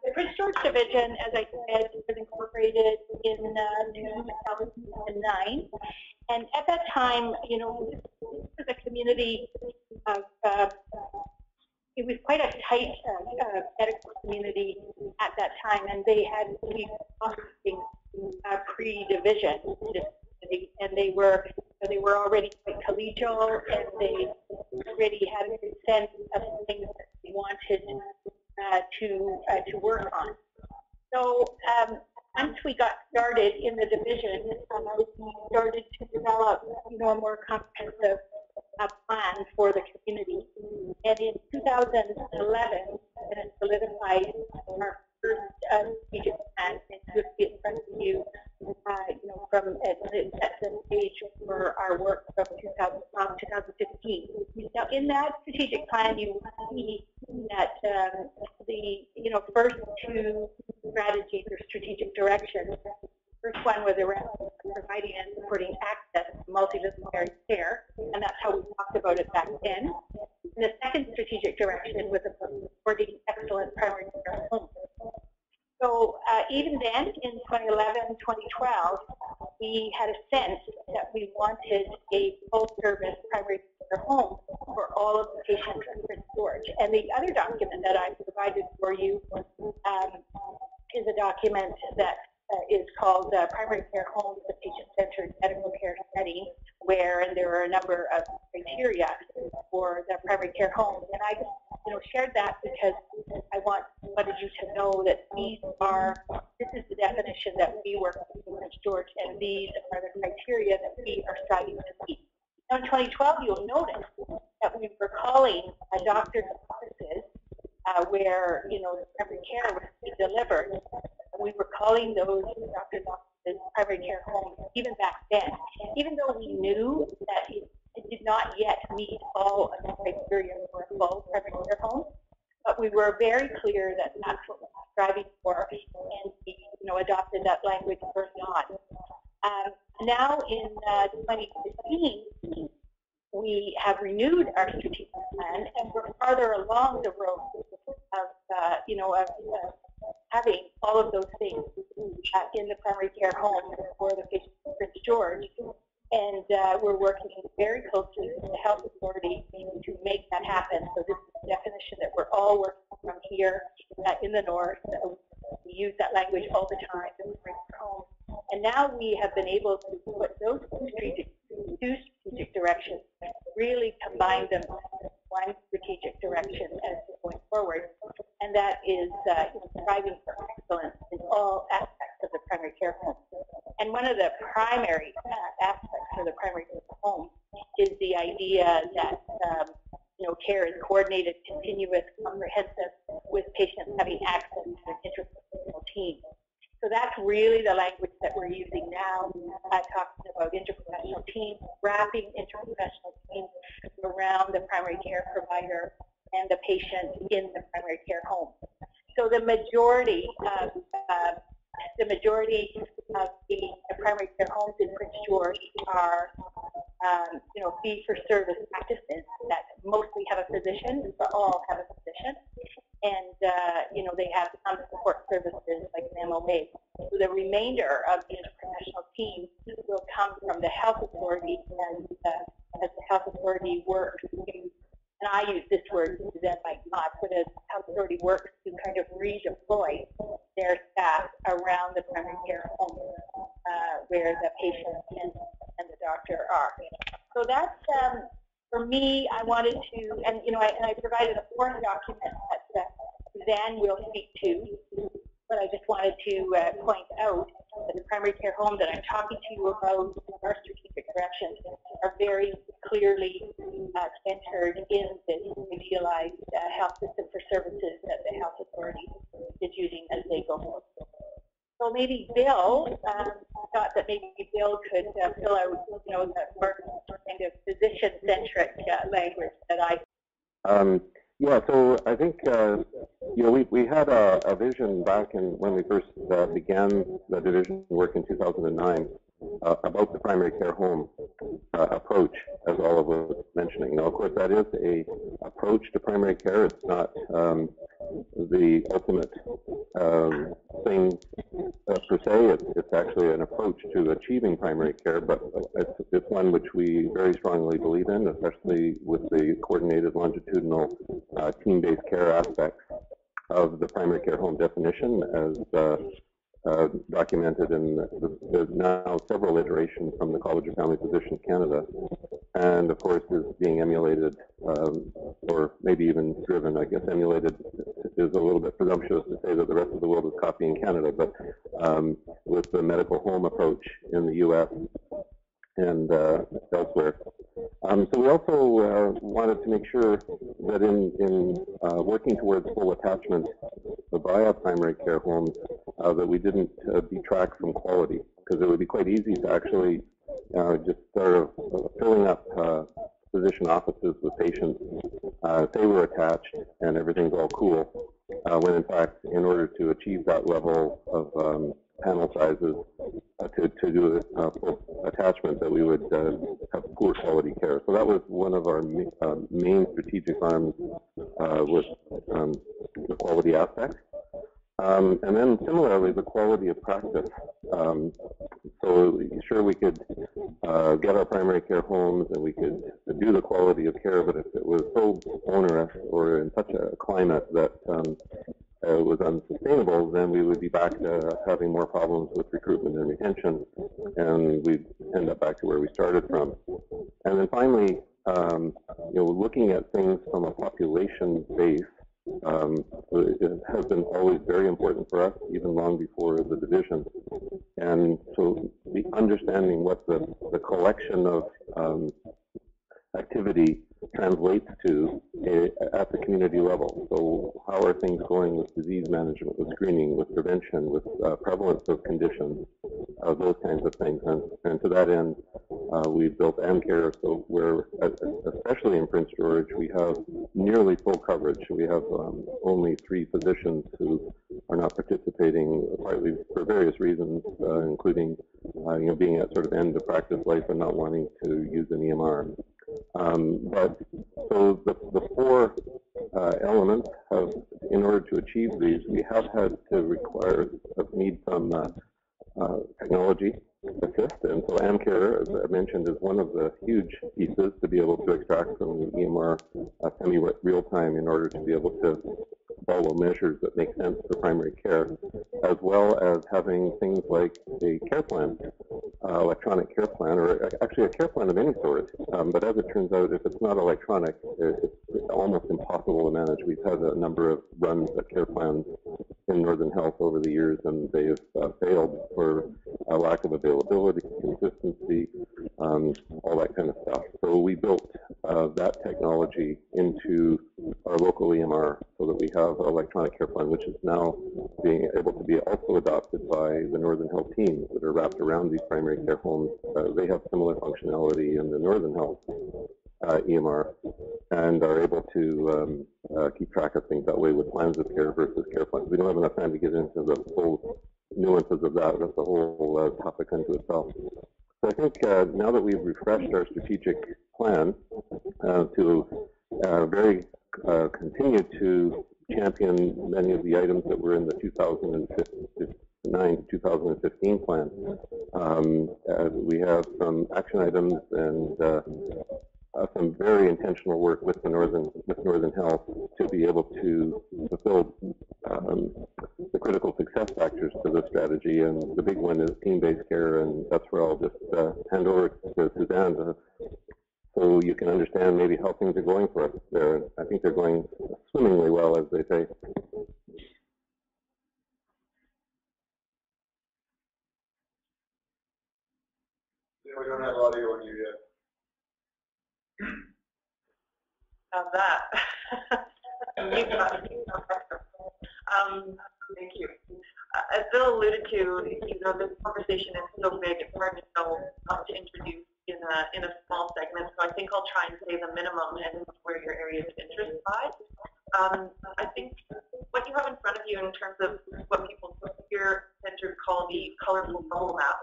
The Prince George Division, as I said, was incorporated in 2009, and at that time, you know, this was a community of, it was quite a tight medical community at that time, and they had really operating pre-division, and they were already quite collegial, and they already had a good sense of the things that they wanted to work on. So once we got started in the division, we started to develop, you know, a more comprehensive plan for the community. And in 2011, and it solidified our first strategic plan, and you'll see it in front of you, you know, from it sets the stage for our work from 2015. Now, in that strategic plan, you will see that the, you know, first two strategies or strategic directions. First one was around providing and supporting access to multidisciplinary care, and that's how we talked about it back then. And the second strategic direction was about supporting excellent primary care homes. So even then, in 2011, 2012, we had a sense that we wanted a full-service primary care home for all of the patients in Prince George. And the other document that I provided for you is a document that is called Primary Care Homes, the Patient-Centered Medical Care Setting, where and there are a number of criteria for the primary care homes. And I, you know, shared that because I wanted you to know that this is the definition that we work with in Prince George, and these are the criteria that we are striving to meet. Now, in 2012, you'll notice that we were calling doctors' offices where, you know, the primary care was being delivered. We were calling those doctors' offices primary care homes even back then, even though we knew that it did not yet meet all of the criteria for a full primary care home. But we were very clear that that's what we were striving for, and we, you know, adopted that language early on. Now in 2015, we have renewed our strategic plan, and we're farther along the road of, you know, of having all of those things in the primary care home for the patients in Prince George. And we're working very closely with the health authority to make that happen. So this is the definition that we're all working from here in the north. We use that language all the time in the primary care home. And now we have been able to put those two strategic directions, really combine them in one strategic direction as we're going forward. And that is striving for excellence in all aspects of the primary care home. And one of the primary aspects of the primary care home is the idea that you know, care is coordinated, continuous, comprehensive, with patients having access to an interprofessional team. So that's really the language that we're using now, talking about interprofessional teams, wrapping interprofessional teams around the primary care provider and the patient in the primary care home. So the majority of the primary care homes in Prince George are you know, fee-for-service practices that mostly have a physician, but all have a physician. And you know, they have some support services like an MOA. So the remainder of the interprofessional team will come from the health authority, and as the health authority works to, and I use this word, Suzanne might not, but as the health authority works to kind of redeploy their staff around the primary care home where the patient and the doctor are. So that's, for me, I wanted to, and you know, I provided a foreign document that Suzanne will speak to, but I just wanted to point out that the primary care home that I'm talking to you about, our strategic directions, are very clearly centered in this idealized health system for services that the health authority is using as they go forward. So maybe Bill thought that maybe Bill could fill out, you know, the more kind of physician-centric language that I. Yeah, so I think you know, we had a vision back in when we first began the division work in 2009 about the primary care home approach, as Olive was mentioning. Now, of course, that is a approach to primary care. It's not the ultimate thing per se. It's actually an approach to achieving primary care, but it's one which we very strongly believe in, especially with the coordinated longitudinal team-based care aspects of the primary care home definition, as documented in the now several iterations from the College of Family Physicians Canada, and of course is being emulated, or maybe even driven. I guess emulated is a little bit presumptuous to say that the rest of the world is copying Canada, but with the medical home approach in the U.S. and elsewhere. So we also wanted to make sure that in working towards full attachment via primary care homes, that we didn't detract from quality, because it would be quite easy to actually just sort of filling up physician offices with patients, say we're attached and everything's all cool, when in fact, in order to achieve that level of panel sizes, to do full attachment, that we would have poor quality care. So that was one of our main strategic arms, with the quality aspect. And then similarly, the quality of practice. So sure, we could get our primary care homes and we could do the quality of care, but if it was so onerous or in such a climate that was unsustainable, then we would be back to having more problems with recruitment and retention, and we'd end up back to where we started from. And then finally, looking at things from a population base, it has been always very important for us, even long before the division. And so the understanding what the collection of activity translates to at the community level. So how are things going with disease management, with screening, with prevention, with prevalence of conditions, those kinds of things. And to that end, we've built AmCare, so we're, especially in Prince George, we have nearly full coverage. We have only 3 physicians who are not participating, partly for various reasons, including being at sort of end of practice life and not wanting to use an EMR. But so the 4 elements have, in order to achieve these, we have had to need some technology assist, and so AmCare, as I mentioned, is one of the huge pieces to be able to extract from the EMR semi-real time in order to be able to follow measures that make sense for primary care, as well as having things like a care plan, electronic care plan, or actually a care plan of any sort. But as it turns out, if it's not electronic, it's almost impossible to manage. We've had a number of runs at care plans in Northern Health over the years, and they have failed for a lack of availability, consistency, all that kind of stuff. So we built that technology into our local EMR so that we have an electronic care plan, which is now being able to be also adopted by the Northern Health teams that are wrapped around these primary care homes. They have similar functionality in the Northern Health EMR, and are able to keep track of things that way with plans of care versus care plans. We don't have enough time to get into the full nuances of that. That's a whole topic unto itself. So I think now that we've refreshed our strategic plan to continue to champion many of the items that were in the 2009 to 2015 plan, we have some action items and some very intentional work with Northern Health to be able to fulfill the critical success factors to this strategy. And the big one is team-based care, and that's where I'll just hand over to Suzanne so you can understand maybe how things are going for us there. I think they're going swimmingly well, as they say. We don't have audio on you yet. How's that? You got it. Thank you. As Bill alluded to, this conversation is so big, it's hard to know what to introduce in a small segment. So I think I'll try and say the minimum and where your areas of interest lie. I think what you have in front of you in terms of what people here tend to call the colorful bubble map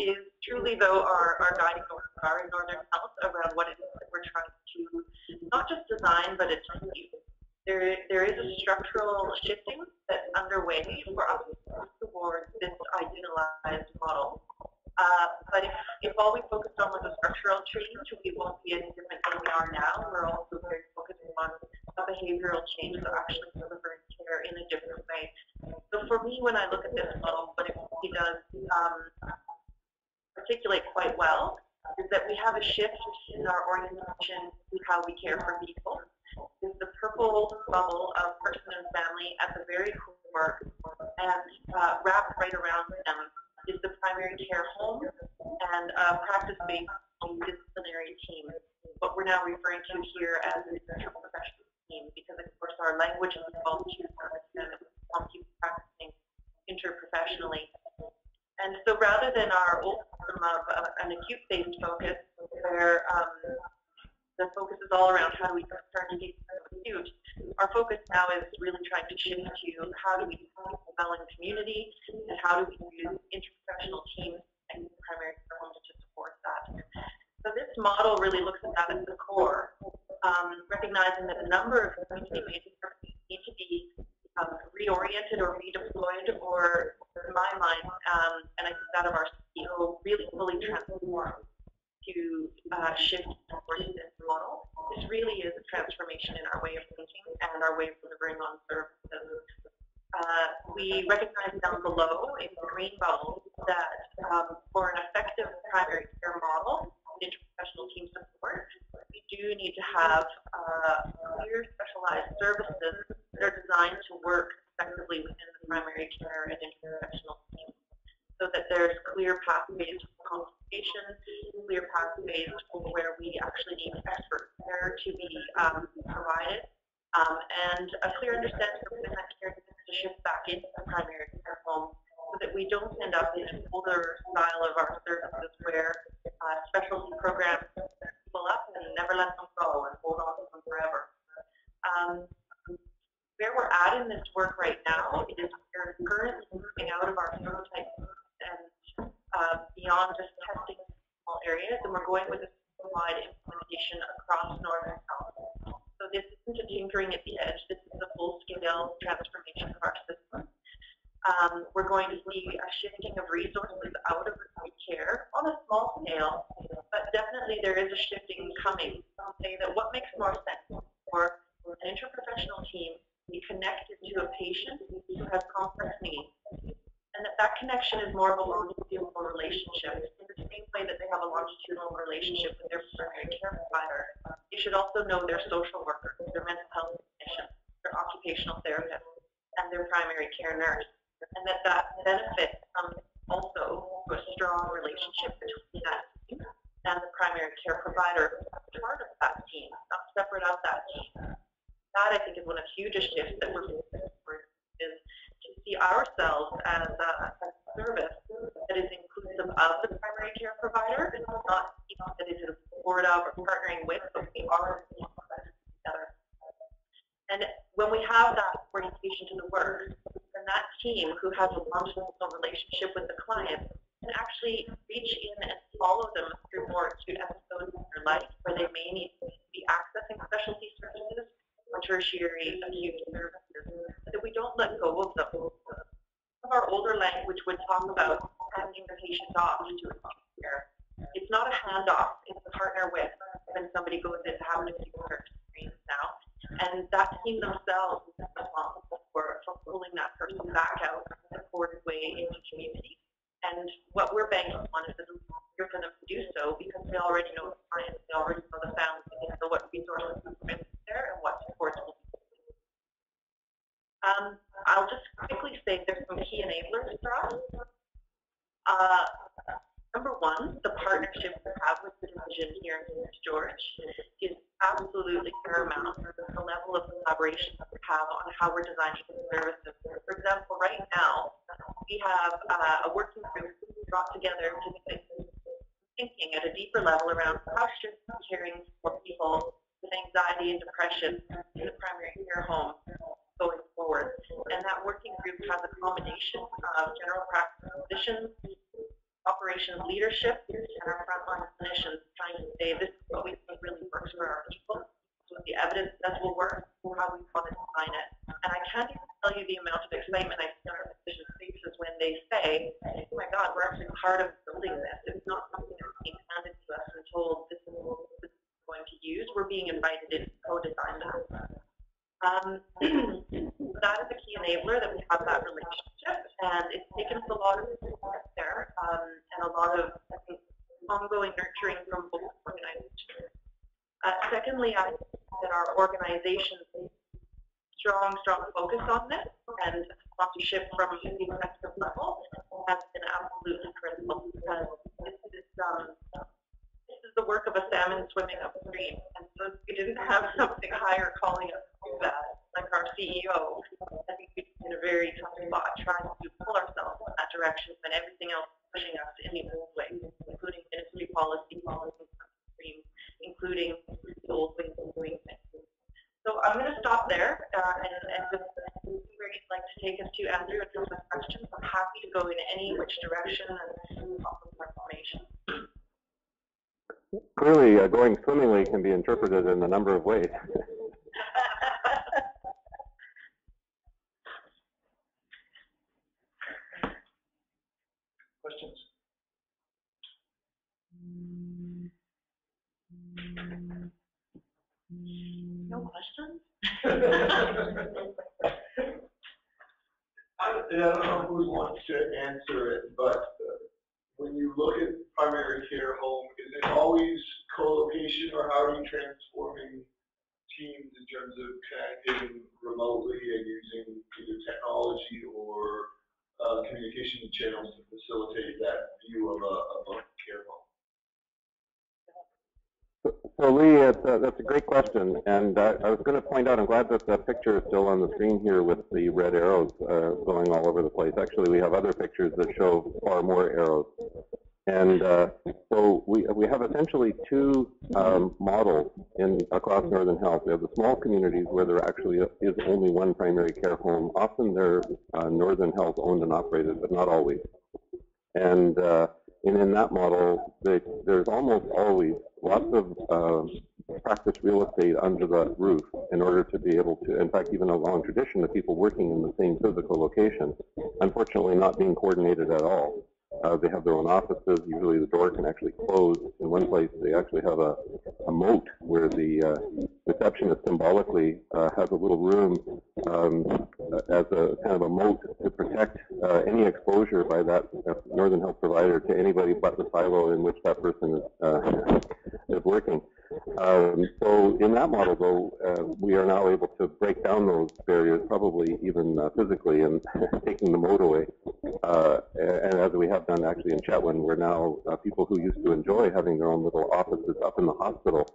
is truly, though, our guiding north star in Northern Health around what it is that we're trying to not just design but achieve. there is a structural shifting that's underway for us towards this idealized model. But if all we focused on was a structural change, we won't be any different than we are now. We're also very focused on a behavioral change that actually delivers care in a different way. So for me, when I look at this model, what it really does articulate quite well is that we have a shift in our orientation to how we care for people. Is the purple bubble of person and family at the very core, and wrapped right around them is the primary care home and a practice-based disciplinary team, what we're now referring to here as an interprofessional team, because of course our language is involved to keep practicing interprofessionally. And so rather than our old system of an acute-based focus, where the focus is all around how do we start to get acute, our focus now is really trying to shift to how do we well in community and how do we use interprofessional teams and primary care homes to support that. So this model really looks at that at the core, recognizing that a number of community-based services need to be reoriented or redeployed, or in my mind, and I think that of our CEO, really fully transformed to shift towards this model. This really is a transformation in our way of thinking and our way of delivering on services. We recognize down below in the green bubble that for an effective primary care model, interprofessional team support, we do need to have clear specialized services that are designed to work effectively within the primary care and interprofessional team, so that there's clear pathways for consultation, clear pathways for where we actually need expert care to be provided, and a clear understanding of when that care needs to shift back into the primary care home, so that we don't end up in an older style of our services where specialty programs pick people up and never let them go and hold on to them forever. Where we're at in this work right now is we're currently moving out of our prototype and beyond just testing small areas, and we're going with a wide implementation across North and South. So this isn't a tinkering at the edge, this is a full-scale transformation of our system. We're going to see a shifting of resources out of acute care on a small scale, but definitely there is a shifting coming. I'll say that what makes more sense for an interprofessional team to be connected to a patient who has complex needs, and that connection is more of a longitudinal relationship. In the same way that they have a longitudinal relationship with their primary care provider, they should also know their social worker, their mental health clinician, their occupational therapist, and their primary care nurse. And that benefit comes also to a strong relationship between that team and the primary care provider, part of that team, not separate out that team. That, I think, is one of the hugest shifts that we're moving forward, is to see ourselves as a service that is inclusive of the primary care provider, and not that it is in support of or partnering with, but we are together. And when we have that orientation to the work, then that team who has a longitudinal relationship with the client can actually reach in and follow them through more acute episodes in their life where they may need to be accessing specialty services or tertiary acute services, so that we don't let go of them. Some of our older language would talk about handing the patient off to acute care. It's not a handoff, it's a partner with when somebody goes in to have an acute care experience now. And that team themselves is responsible for pulling that person back out in a supported way into community. And what we're banking on is that it's easier for them to do so because they already know the clients, they already know the families, they know what resources are there and what supports will be. I'll just quickly say there's some key enablers for us. Number one, the partnership we have with the division here in St. George is absolutely paramount. The level of collaboration that we have on how we're designing the services. For example, right now, we have a working group brought together to be thinking at a deeper level around how should we be caring for people with anxiety and depression in the primary care home going forward. And that working group has a combination of general practice physicians, operations leadership, and our frontline clinicians trying to say this is what we think really works for our people. So the evidence says will work, how we want to the amount of excitement I see on our physicians' faces when they say, oh my God, we're actually part of building this. It's not something that's being handed to us and told this is what we're going to use. We're being invited in to co-design that. That is a key enabler that we have that relationship, and it's taken us a lot of work there and a lot of, I think, ongoing nurturing from both organizations. Secondly, I think that our organization's strong focus on this and sponsorship from the executive level has been absolutely critical, because this is the work of a salmon swimming upstream, and so if we didn't have something higher calling us to do that, like our CEO, I think we'd be in a very tough spot trying to pull ourselves in that direction when everything else is pushing us in the old way, including ministry policy upstream, including the old ways of doing things. So I'm going to stop there and just see where you'd like to take us to, Andrew, and some questions. I'm happy to go in any which direction and offer more information. Clearly, going swimmingly can be interpreted in a number of ways. Questions? No questions? I don't know who wants to answer it, but when you look at primary care home, is it always co-location, or how are you transforming teams in terms of connecting remotely and using either technology or communication channels to facilitate that view of a care home? So Lee, that's a great question, and I was going to point out, I'm glad that the picture is still on the screen here with the red arrows going all over the place. Actually, we have other pictures that show far more arrows. And so we have essentially two models across Northern Health. We have the small communities where there actually is only one primary care home. Often they're Northern Health owned and operated, but not always. And in that model, there's almost always lots of practice real estate under the roof in order to be able to, in fact, even a long tradition of people working in the same physical location, unfortunately not being coordinated at all. They have their own offices. Usually the door can actually close. In one place, they actually have a moat where the receptionist symbolically has a little room as a kind of a moat to protect any exposure by that Northern Health provider to anybody but the silo in which that person is working. So in that model, though, we are now able to break down those barriers, probably even physically, and taking the moat away. And as we have done actually in Chetwynd, where now people who used to enjoy having their own little offices up in the hospital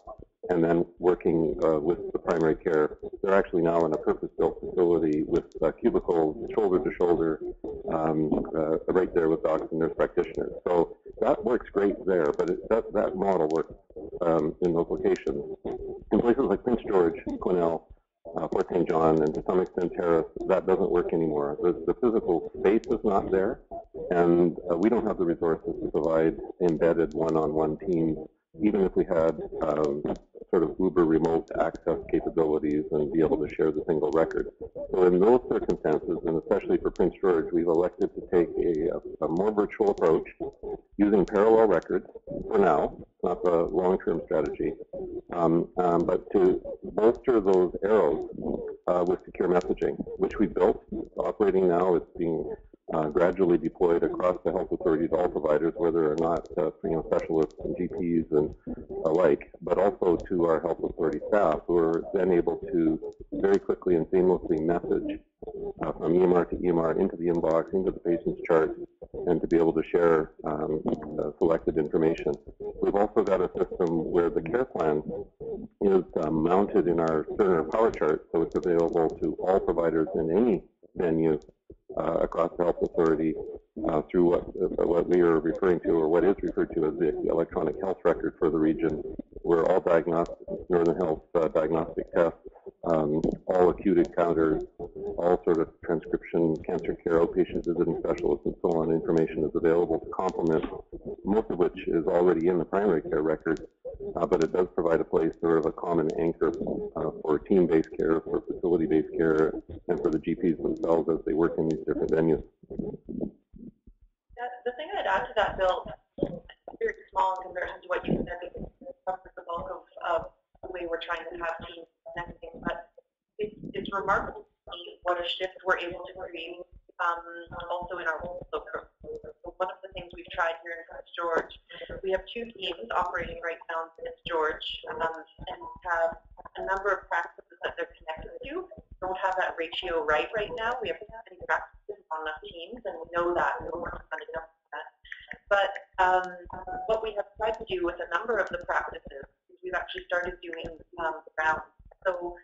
and then working with the primary care, they're actually now in a purpose-built facility with cubicles shoulder to shoulder, right there with docs and nurse practitioners. So that works great there, but that model works in those locations. In places like Prince George, Quesnel, Fort St. John, and to some extent Terrace, that doesn't work anymore. The physical space is not there, and we don't have the resources to provide embedded one-on-one teams, even if we had sort of uber remote access capabilities and be able to share the single record. So in those circumstances, and especially for Prince George, we've elected to take a more virtual approach using parallel records for now, not the long-term strategy, but to bolster those arrows with secure messaging, which we built. It's operating now. It's being gradually deployed across the health authorities, all providers, whether or not specialists and GPs and alike, but also to our health authority staff, who are then able to very quickly and seamlessly message from EMR to EMR into the inbox, into the patient's chart, and to be able to share selected information. We've also got a system where the care plan is mounted in our Cerner power chart, so it's available to all providers in any venue across the health authority through what we are referring to, or what is referred to as the electronic health record for the region, where all diagnostic, Northern Health diagnostic tests, all acute encounters, all sort of transcription, cancer care, outpatient visiting specialists, and so on, information is available to complement, most of which is already in the primary care record, but it does provide a place, sort of a common anchor for team-based care, for facility-based care, and for the GPs themselves as they work in these different venues. The thing I'd add to that, Bill, is very small in comparison to what you said. It covers the bulk of the way we're trying to have teams connecting, but it's remarkable to see what a shift we're able to create also in our workflow. So one of the things we've tried here in Prince George, we have 2 teams operating right now in Prince George and have a number of practices that they're connected to. Don't have that ratio right now. We have many practices on enough teams, and we know that. We're working on adjusting that. But what we have tried to do with a number of the practices is we've actually started doing rounds. So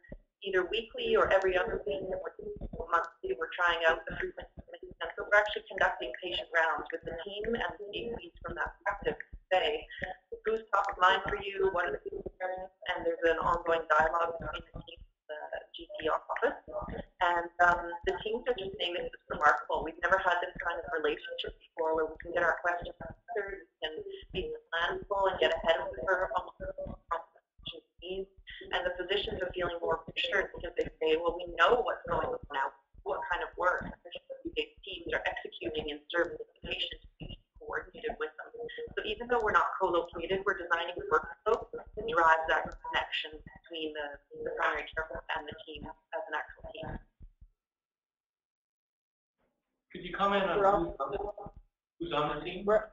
either weekly or every other week, or monthly, we're trying out the frequency. And so we're actually conducting patient rounds with the team and the GPs from that practice to say, who's top of mind for you, what are the concerns, and there's an ongoing dialogue between the team and the GP office. And the teams are just saying this is remarkable. We've never had this kind of relationship before where we can get our questions answered, we can be planful and get ahead of the curve almost from the needs. And the physicians are feeling more reassured because they say, well, we know what's going on now, what kind of work the teams are executing in service of the patient to be coordinated with them. So even though we're not co-located, we're designing the workflow to drive that connection between the primary care and the team as an actual team. Could you comment on who's on the team? What's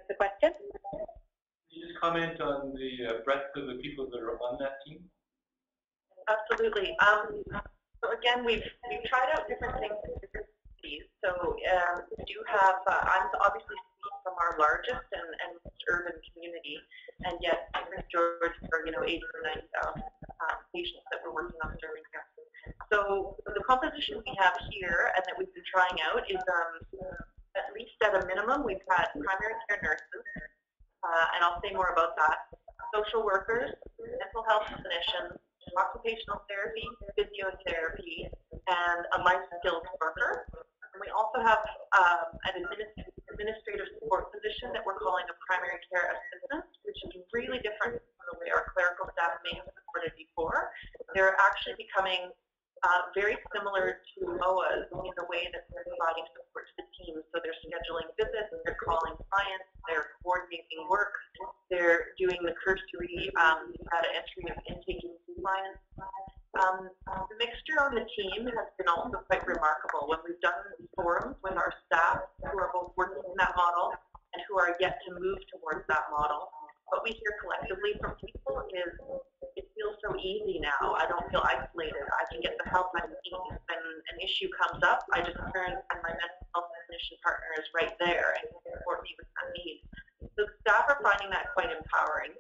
the question? Could you just comment on the breadth of the people that are on that team? Absolutely. So again, we've tried out different things in different cities. So we do have, I'm obviously speaking from our largest and most urban community, and yet Prince George for 80 or 90,000 patients that we're working on serving here. So the composition we have here and that we've been trying out is at least at a minimum, we've had primary care nurses, and I'll say more about that, social workers, mental health clinicians, occupational therapy, physiotherapy, and a life skills worker. And we also have an administrative support position that we're calling a primary care assistant, which is really different from the way our clerical staff may have supported before. They're actually becoming very similar to MOAs in the way that they're providing support to the team. So they're scheduling visits, they're calling clients, they're coordinating work, they're doing the cursory data entry of intaking clients. The mixture on the team has been also quite remarkable. When we've done forums with our staff who are both working in that model and who are yet to move towards that model, what we hear collectively from people is, it feels so easy now. I don't feel isolated. I can get the help I need. When an issue comes up, I just turn and my mental health clinician partner is right there and can support me with that need. So staff are finding that quite empowering.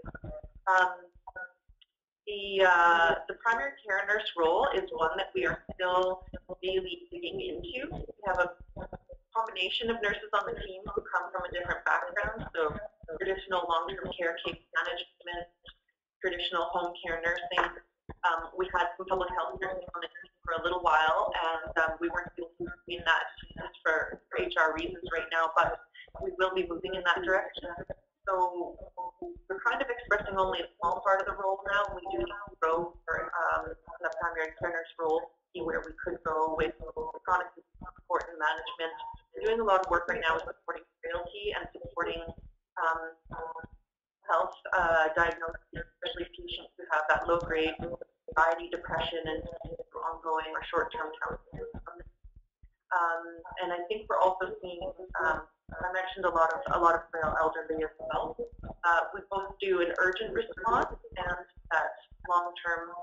The primary care nurse role is one that we are still really digging into. We have a combination of nurses on the team who come from a different background, so traditional long-term care case management, traditional home care nursing. We had some public health nursing on the team for a little while, and we weren't able to move in that just for HR reasons right now, but we will be moving in that direction. So we're kind of expressing only a small part of the role now. We do need to grow for the primary care nurse role, see where we could go with chronic support and management. We're doing a lot of work right now with supporting frailty and supporting health diagnosis, especially patients who have that low-grade anxiety, depression, and ongoing or short-term counseling. And I think we're also seeing, I mentioned a lot of frail elderly as well. We both do an urgent response and that long-term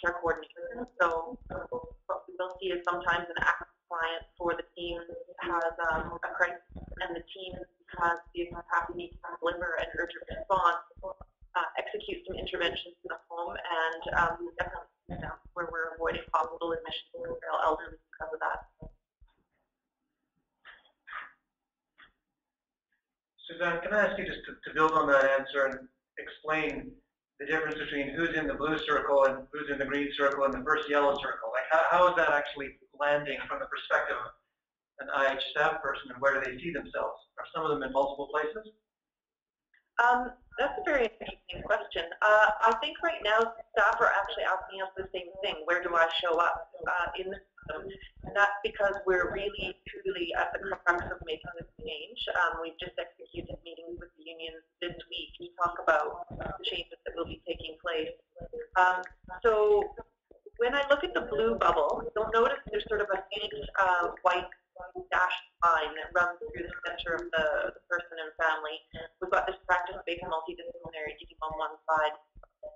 care coordination. So what we will see is sometimes an active client for the team has a crisis, and the team has the capacity to deliver an urgent response, execute some interventions in the home, and definitely where we're avoiding hospital admissions for frail elderly because of that. Suzanne, can I ask you just to build on that answer and explain the difference between who's in the blue circle and who's in the green circle and the first yellow circle? Like, how is that actually landing from the perspective of an IH staff person, and where do they see themselves? Are some of them in multiple places? That's a very interesting question. I think right now staff are actually asking us the same thing. Where do I show up in the system? And that's because we're really, truly at the crux of making this change. We've just executed meetings with the unions this week to talk about the changes that will be taking place. So when I look at the blue bubble, you'll notice there's sort of a faint white dashed line that runs through the center of the person and family. We've got this practice-based multidisciplinary team on one side.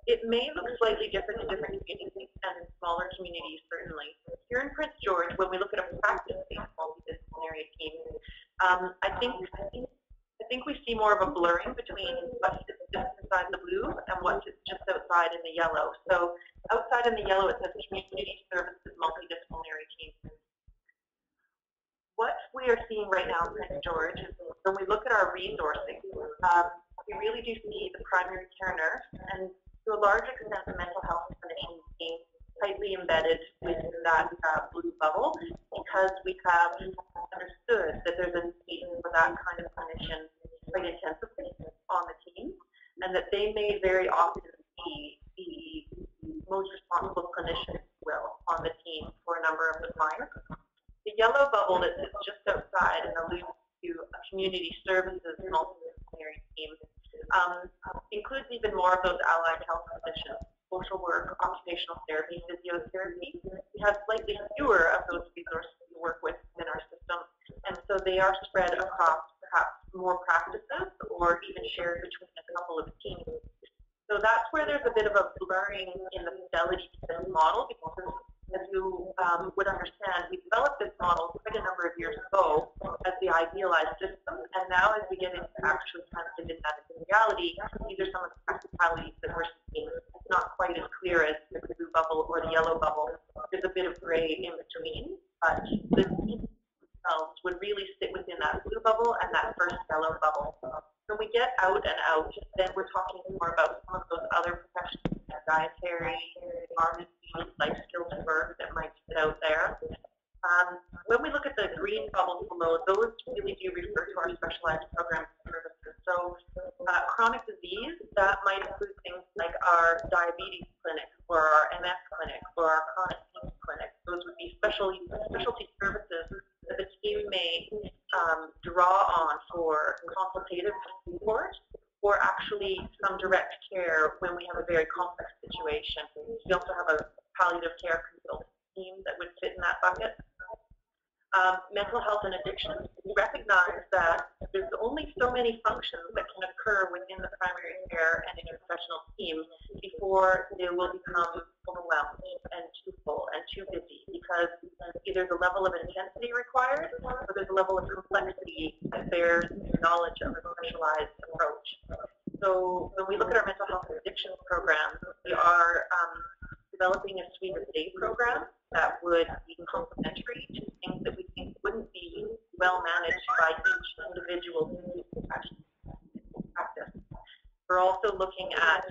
It may look slightly different in different communities and in smaller communities, certainly. Here in Prince George, when we look at a practice-based multidisciplinary team, I think we see more of a blurring between what sits just inside the blue and what sits just outside in the yellow. So outside in the yellow, it says community services multidisciplinary team. What we are seeing right now in Prince George is when we look at our resourcing, we really do see the primary care nurse and to a large extent the mental health clinician being tightly embedded within that blue bubble because we have understood that there's a need for that kind of clinician quite intensively on the team and that they may very often be the most responsible clinician, if you will, on the team for a number of the clients. The yellow bubble that sits just outside and alludes to a community services multidisciplinary team includes even more of those allied health positions, social work, occupational therapy, physiotherapy. We have slightly fewer of those resources to work with in our system, and so they are spread across perhaps more practices or even shared between a couple of teams. So that's where there's a bit of a blurring in the fidelity to this model because as you would understand, we developed this model quite a number of years ago as the idealized system, and now as we get into actually translating that into reality, these are some of the practicalities that we're seeing. It's not quite as clear as the blue bubble or the yellow bubble. There's a bit of gray in between, but the teams themselves would really sit within that blue bubble and that first yellow bubble. When we get out and out, then we're talking more about some of those other professions, dietary, pharmacy, life skills work that might sit out there. When we look at the green bubbles below, those really do refer to our specialized programs and services. So chronic disease, that might include things like our diabetes clinic or our MS clinic or our chronic pain clinic. Those would be specialty services that the team may draw on for consultative support or actually some direct care when we have a very complex situation. We also have a palliative care consultant team that would fit in that bucket. Mental health and addiction, we recognize that there's only so many functions that can occur within the primary care and interprofessional team before they will become overwhelmed and too full and too busy because either the level of intensity required or there's a level of complexity that bears knowledge of a specialized approach. So when we look at our mental health and addiction programs, we are developing a suite of day programs that would be complementary to things that we think wouldn't be well managed by each individual practice. We're also looking at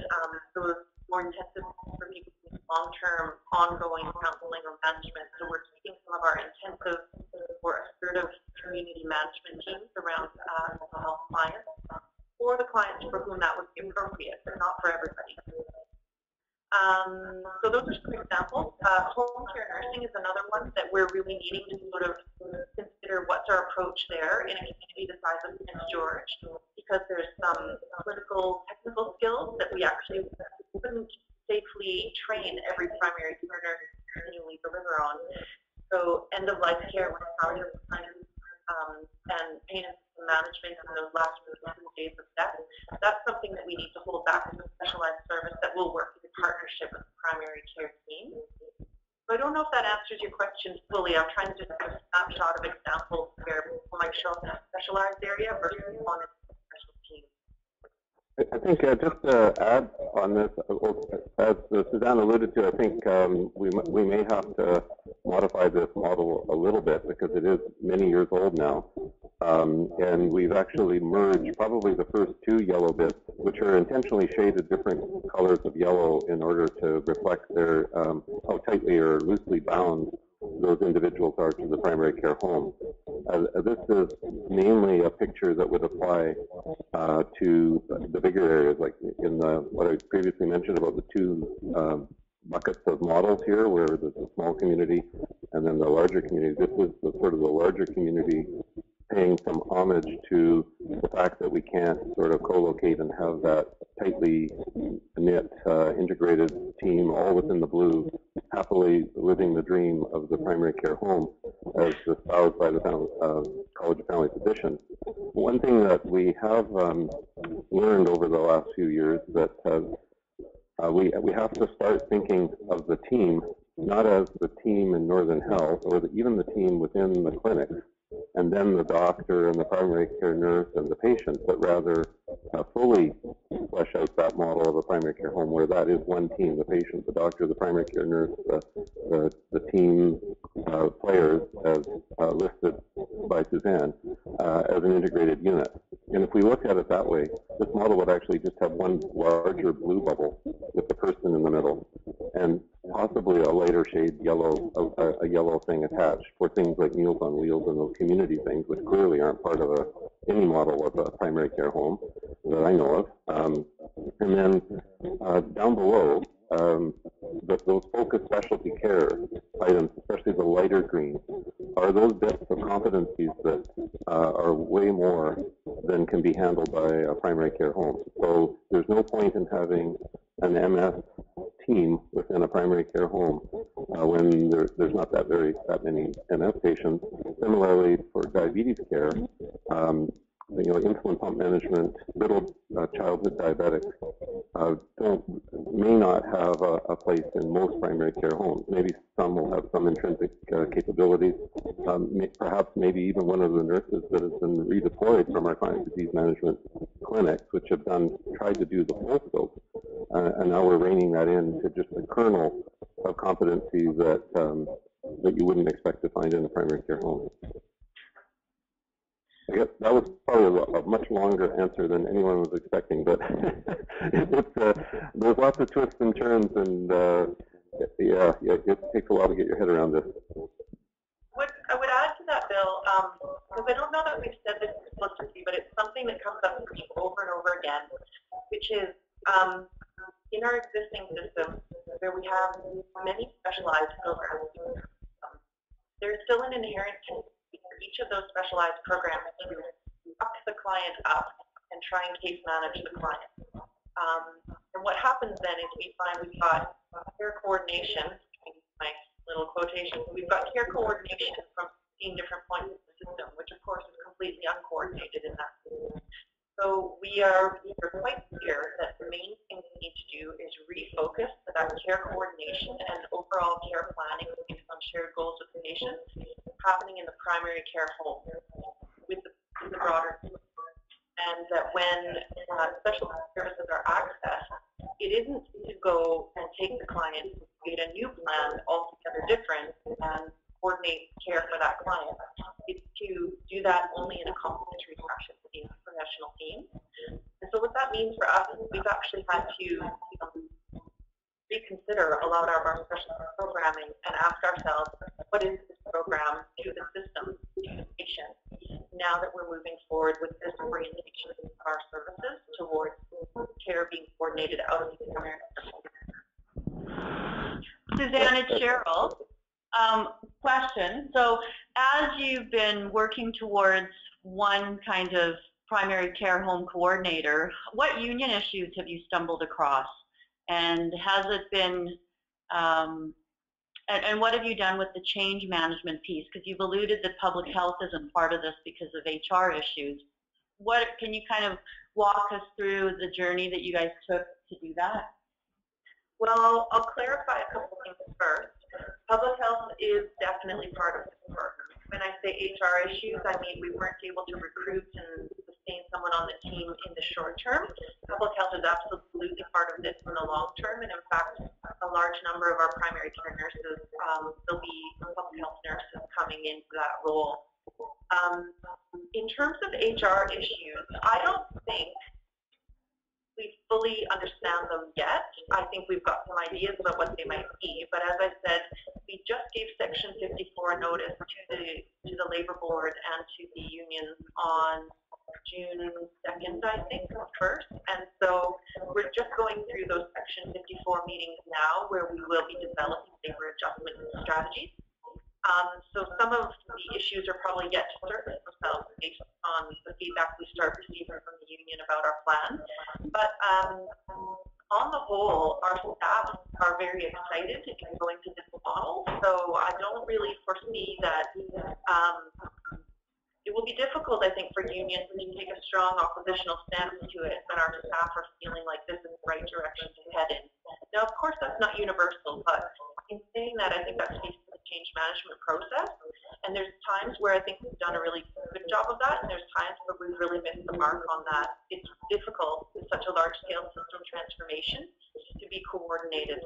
those more intensive for people with long-term ongoing counseling or management. So we're taking some of our intensive or assertive community management teams around mental health clients for the clients for whom that would be appropriate, but not for everybody. So those are some examples. Home care nursing is another one that we're really needing to sort of consider what's our approach there in a community the size of Prince George, because there's some clinical, technical skills that we actually couldn't safely train every primary care nurse to continually deliver on. So end-of-life care with palliative science and pain and management in those last days of death, that's something that we need to hold back as a specialized service that will work in partnership with the primary care team. So I don't know if that answers your question fully. I'm trying to do a snapshot of examples where people might show up in a specialized area versus on a special team. I think just to add on this, as Suzanne alluded to, I think we may have to modify this model a little bit because it is many years old now. And we've actually merged probably the first two yellow bits, which are intentionally shaded different colors of yellow in order to reflect their how tightly or loosely bound those individuals are to the primary care home. this is mainly a picture that would apply to the bigger areas, like in what I previously mentioned about the two buckets of models here, where there's a small community and then the larger community. This is the sort of the larger community paying some homage to the fact that we can't sort of co-locate and have that tightly knit, integrated team all within the blue, happily living the dream of the primary care home as espoused by the College of Family Physicians. One thing that we have learned over the last few years that we have to start thinking of the team not as the team in Northern Health or even the team within the clinic, and then the doctor and the primary care nurse and the patient, but rather fully flesh out that model of a primary care home where that is one team, the patient, the doctor, the primary care nurse, the team players as listed by Suzanne as an integrated unit. And if we look at it that way, this model would actually just have one larger blue bubble with the person in the middle and possibly a lighter shade yellow, a yellow thing attached for things like Meals on Wheels and those community things, which clearly aren't part of any model of a primary care home that I know of. And then down below, those focused specialty care items, especially the lighter green, are those bits of competencies that are way more than can be handled by a primary care home. So there's no point in having an MS team within a primary care home when there's not that many MS patients. Similarly, for diabetes care, insulin pump management, little childhood diabetics may not have a place in most primary care homes. Maybe some will have some intrinsic capabilities. Perhaps maybe even one of the nurses that has been redeployed from our chronic disease management clinics, which have tried to do the full scope, and now we're reining that in to just a kernel of competency that you wouldn't expect to find in a primary care home. I guess that was probably a much longer answer than anyone was expecting, but there's lots of twists and turns, and yeah, it takes a while to get your head around this. What I would add to that, Bill, because I don't know that we've said this explicitly, but it's something that comes up for me over and over again, which is in our existing system, where we have many specialized programs, there's still an inherent tendency for each of those specialized programs to up the client up and try and case manage the client. And what happens then is we find we've got care coordination, my little quotation, we've got care coordination from 16 different points of the system, which of course is completely uncoordinated in that system. So we are quite clear that the main thing we need to do is refocus so that care coordination and overall care planning based on shared goals with the patient happening in the primary care home with the broader team. And that when special services are accessed, it isn't to go and take the client, create a new plan altogether different and coordinate care for that client. It's to do that only in a complementary fashion with the professional team. And so what that means for us is we've actually had to reconsider a lot of our special programming and ask ourselves, what is this program to the system, to the patient, now that we're moving forward with this orientation of our services towards care being coordinated out of the primary care. Suzanne, it's Cheryl. Question. So as you've been working towards one kind of primary care home coordinator, what union issues have you stumbled across? And has it been, and what have you done with the change management piece? Because you've alluded that public health isn't part of this because of HR issues. What can you kind of walk us through the journey that you guys took to do that? Well, I'll clarify a couple things first. Public health is definitely part of this program. When I say HR issues, I mean we weren't able to recruit and sustain someone on the team in the short term. Public health is absolutely part of this in the long term, and in fact, a large number of our primary care nurses will be public health nurses coming into that role. In terms of HR issues, I don't think we've fully understand them yet. I think we've got some ideas about what they might be, but as I said, we just gave Section 54 notice to the Labour Board and to the unions on June 2nd, I think, or 1st, and so we're just going through those Section 54 meetings now where we will be developing labor adjustment strategies. So some of the issues are probably yet to surface themselves based on the feedback we start receiving from the union about our plan. But on the whole, our staff are very excited to get going to this model. So I don't really foresee that it will be difficult, I think, for unions to take a strong oppositional stance to it when our staff are feeling like this is the right direction to head in. Now, of course, that's not universal, but in saying that, I think that speaks to the change management process. And there's times where I think we've done a really good job of that, and there's times where we've really missed the mark on that. It's difficult with such a large-scale system transformation to be coordinated.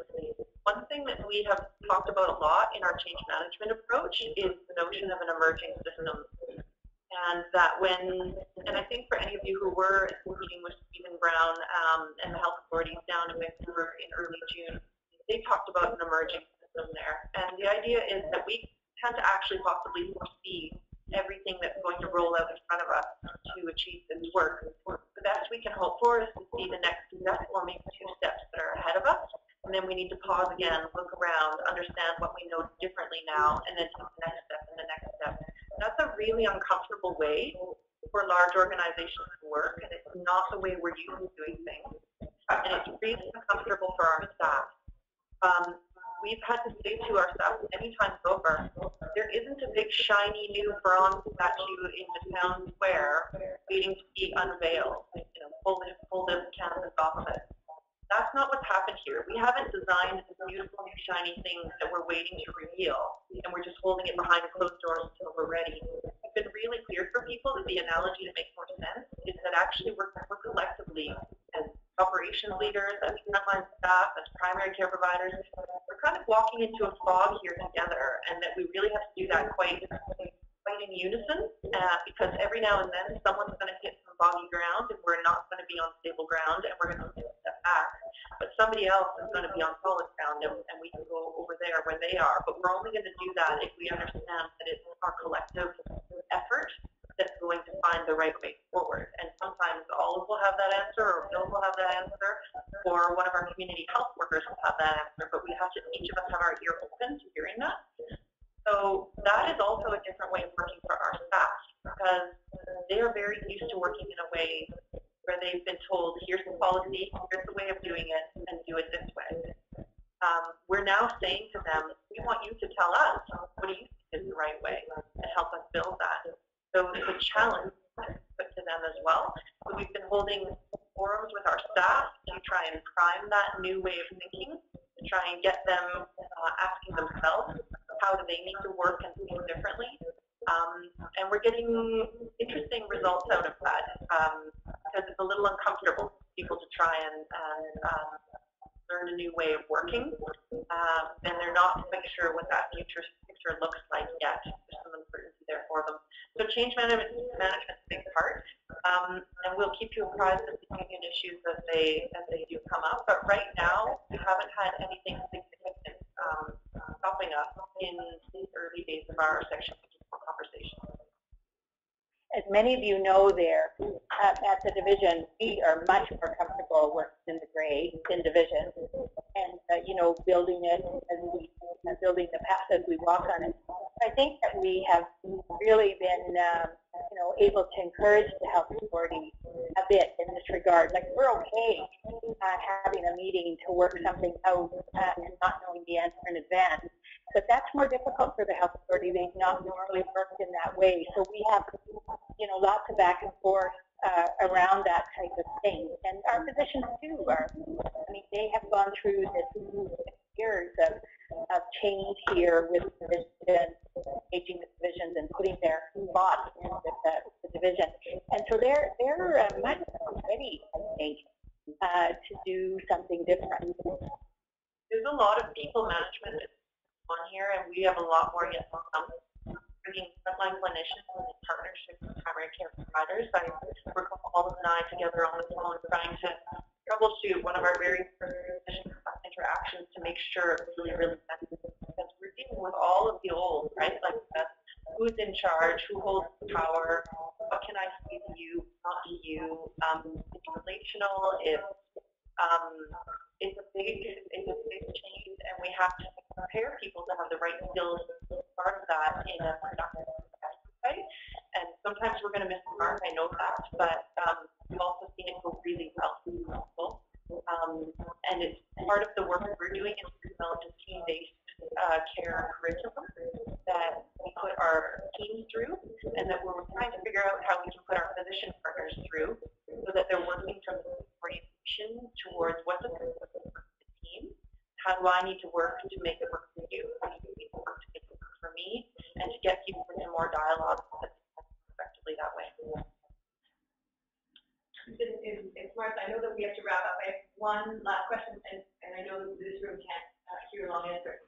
One thing that we have talked about a lot in our change management approach is the notion of an emerging system. And that and I think for any of you who were meeting with Stephen Brown and the health authorities down in Vancouver in early June, they talked about an emerging system there. And the idea is that we tend to actually possibly foresee everything that's going to roll out in front of us to achieve this work. The best we can hope for is to see the next step or maybe two steps that are ahead of us. And then we need to pause again, look around, understand what we know differently now, and then take the next step and the next step. That's a really uncomfortable way for large organizations to work, and it's not the way we're used to doing things. And it's really uncomfortable for our staff. We've had to say to our staff many times over, there isn't a big shiny new bronze statue in the town square waiting to be unveiled. Pull the canvas off of it. That's not what's happened here. We haven't designed this beautiful new shiny thing that we're waiting to reveal, and we're just holding it behind closed doors until we're ready. It's been really clear for people that the analogy to make more sense is that actually we're collectively, as operations leaders, as frontline staff, as primary care providers, we're kind of walking into a fog here together, and that we really have to do that quite in unison, because every now and then someone's going to hit some boggy ground and we're not going to be on stable ground and we're going to step back. But somebody else is going to be on solid ground and we can go over there where they are. But we're only going to do that if we understand that it's our collective effort that's going to find the right way forward. And sometimes all will have that answer, or Bill will have that answer, or one of our community health workers will have that answer. But we have to, each of us have our ear open to hearing that. So that is also a different way of working for our staff, because they are very used to working in a way where they've been told, here's the policy, here's the way of doing it, and do it this way. We're now saying to them, we want you to tell us, what do you think is the right way, and help us build that. So it's a challenge put to them as well. So we've been holding forums with our staff to try and prime that new way of thinking, to try and get them asking themselves, how do they need to work and think differently? And we're getting interesting results out of that, because it's a little uncomfortable for people to try and learn a new way of working, and they're not quite sure what that future picture looks like yet. There's some uncertainty there for them. So change management is a big part, and we'll keep you apprised of the union issues as they do come up. But right now, we haven't had anything significant stopping us in the early days of our Section 54 conversation. As many of you know, there at the division, we are much more comfortable working in the gray in division, and building it as we building the path as we walk on it. I think that we have really been able to encourage the health authority a bit in this regard. Like, we're okay having a meeting to work something out and not knowing the answer in advance. But that's more difficult for the health authority. They've not normally worked in that way. So we have, lots of back and forth around that type of thing. And our physicians too they have gone through this years of change here with divisions, engaging the divisions and putting their thoughts in with the division. And so they're much ready, I think, to do something different. There's a lot of people management on here, and we have a lot more yet to come. Bringing frontline clinicians in partnership with primary care providers. I recall all of and I together on the phone trying to troubleshoot one of our very first decision interactions to make sure it's really, really sensitive, because we're dealing with all of the old, right? Like who's in charge, who holds the power, what can I say to you, not to you. It's relational, it's a big change, and we have to prepare people to have the right skills as part of that in a productive way. And sometimes we're going to miss the mark, I know that, but we've also seen it go really well for people. And it's part of the work that we're doing in developing team-based care curriculum that we put our teams through, and that we're trying to figure out how we can put our physician partners through, so that they're working from orientation towards what's a team, how do I need to work to make it work for you, how do you need to work to make it work for me, and to get people into more dialogue effectively that way. It's Martha. I know that we have to wrap up. I have one last question, and I know that this room can't hear a long answer.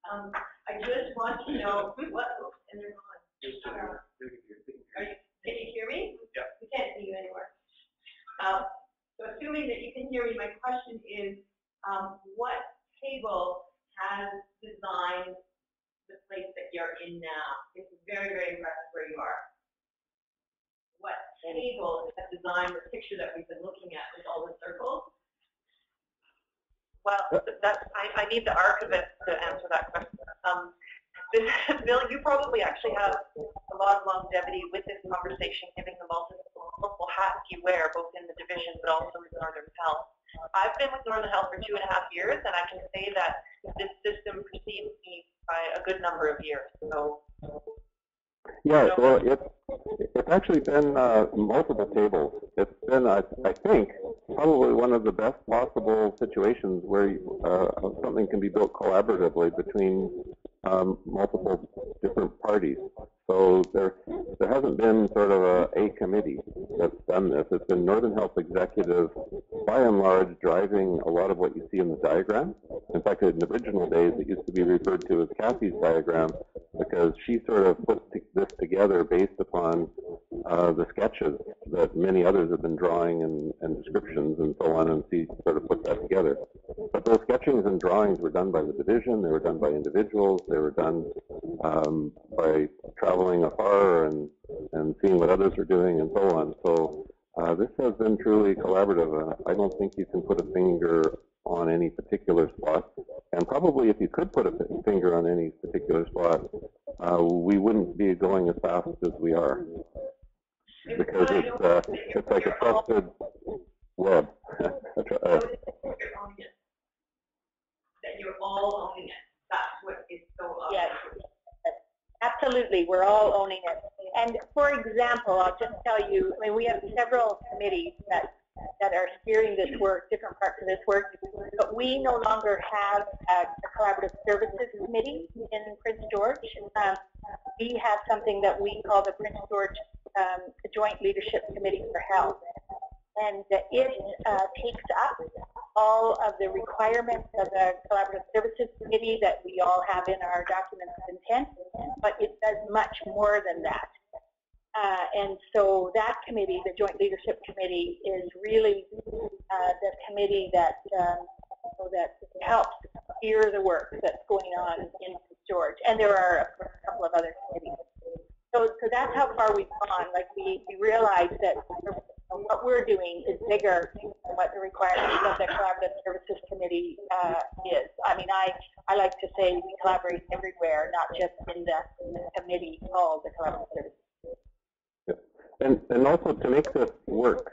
I just want to know what, and they're gone. Can you hear me? Yeah. We can't see you anymore. So assuming that you can hear me, my question is, what table has designed the place that you're in now? It's very, very impressive where you are. What table has designed the picture that we've been looking at with all the circles? Well, I need the archivist to answer that question. Bill, you probably actually have a lot of longevity with this conversation, given the multiple hats you wear, both in the division but also with Northern Health. I've been with Northern Health for 2.5 years, and I can say that this system precedes me by a good number of years. So. Yeah, well, it's actually been multiple tables. It's been, I think, probably one of the best possible situations where something can be built collaboratively between multiple different parties. So there hasn't been sort of a committee that's done this. It's been Northern Health Executive, by and large, driving a lot of what you see in the diagram. In fact, in the original days, it used to be referred to as Kathy's diagram, because she sort of put this together based upon the sketches that many others have been drawing and descriptions and so on, and she sort of put that together. But those sketchings and drawings were done by the division, they were done by individuals, they were done by traveling afar and seeing what others are doing and so on. So this has been truly collaborative. I don't think you can put a finger on any particular spot. And probably if you could put a finger on any particular spot, we wouldn't be going as fast as we are. Because it's like a trusted web. That you're all owning it. That's what is so awesome. Yes, absolutely. We're all owning it. And for example, I'll just tell you, I mean, we have several committees that are steering this work, different parts of this work, but we no longer have a collaborative services committee in Prince George. We have something that we call the Prince George Joint Leadership Committee for Health. And it takes up all of the requirements of the Collaborative Services Committee that we all have in our documents of intent, but it does much more than that. And so that committee, the Joint Leadership Committee, is really the committee that helps steer the work that's going on in Prince George. And there are a couple of other committees. So that's how far we've gone. Like we realize that what we're doing is bigger than what the requirements of the Collaborative Services Committee is. I mean, I like to say we collaborate everywhere, not just in the committee called the Collaborative Services. And also to make this work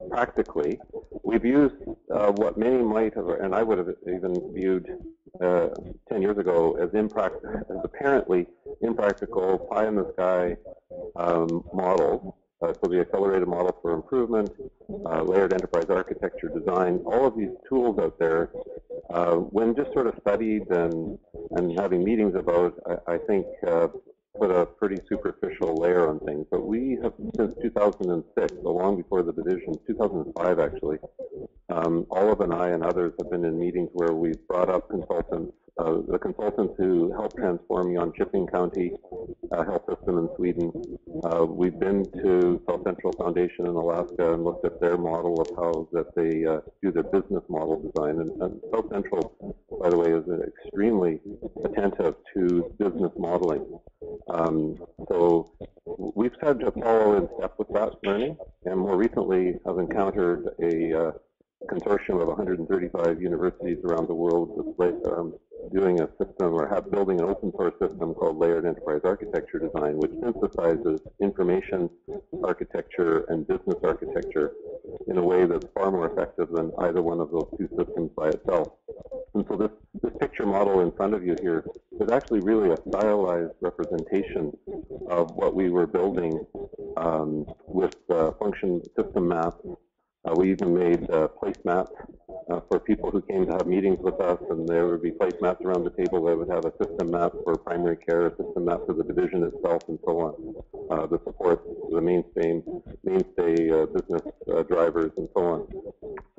practically, we've used what many might have, and I would have even viewed 10 years ago as apparently impractical, pie-in-the-sky models. So the accelerated model for improvement, layered enterprise architecture design, all of these tools out there, when just sort of studied and having meetings about, I think put a pretty superficial layer on things. But we have, since 2006, so long before the division, 2005 actually, Olive and I and others have been in meetings where we've brought up consultants the consultants who helped transform Jönköping County health system in Sweden. We've been to South Central Foundation in Alaska and looked at their model of how that they do their business model design. And South Central, by the way, is extremely attentive to business modeling. So we've had to follow in step with that learning, and more recently have encountered a consortium of 135 universities around the world doing a system or building an open source system called Layered Enterprise Architecture Design, which synthesizes information architecture and business architecture in a way that's far more effective than either one of those two systems by itself. And so this picture model in front of you here is actually really a stylized representation of what we were building with function system maps. We even made placemats for people who came to have meetings with us, and there would be placemats around the table that would have a system map for primary care, a system map for the division itself, and so on, the support, the mainstay business drivers, and so on.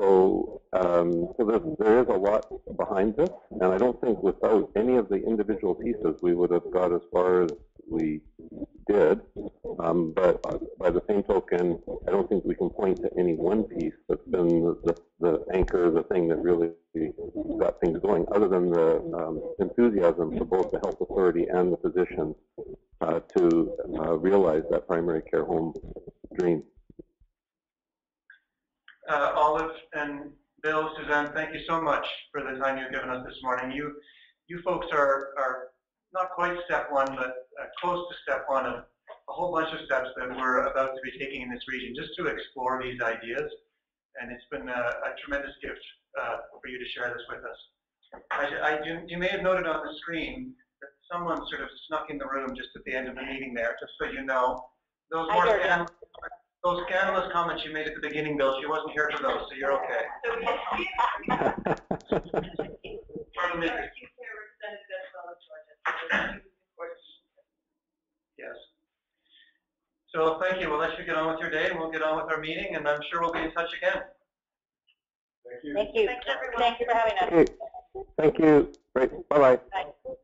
So, there is a lot behind this, and I don't think without any of the individual pieces we would have got as far as we did. But by the same token, I don't think we can point to any one piece that's been the anchor, the thing that really got things going, other than the enthusiasm for both the health authority and the physicians to realize that primary care home dream. Olive and Bill, Suzanne, thank you so much for the time you've given us this morning. You folks are not quite step one, but close to step one of a whole bunch of steps that we're about to be taking in this region just to explore these ideas. And it's been a tremendous gift for you to share this with us. You may have noted on the screen that someone sort of snuck in the room just at the end of the meeting there, just so you know. Those scandalous comments you made at the beginning, Bill, she wasn't here for those, so you're okay. Yes. So thank you. We'll let you get on with your day, and we'll get on with our meeting, and I'm sure we'll be in touch again. Thank you. Thank you. Thanks, everyone. Thanks for having us. Okay. Thank you. Great. Bye-bye. Bye.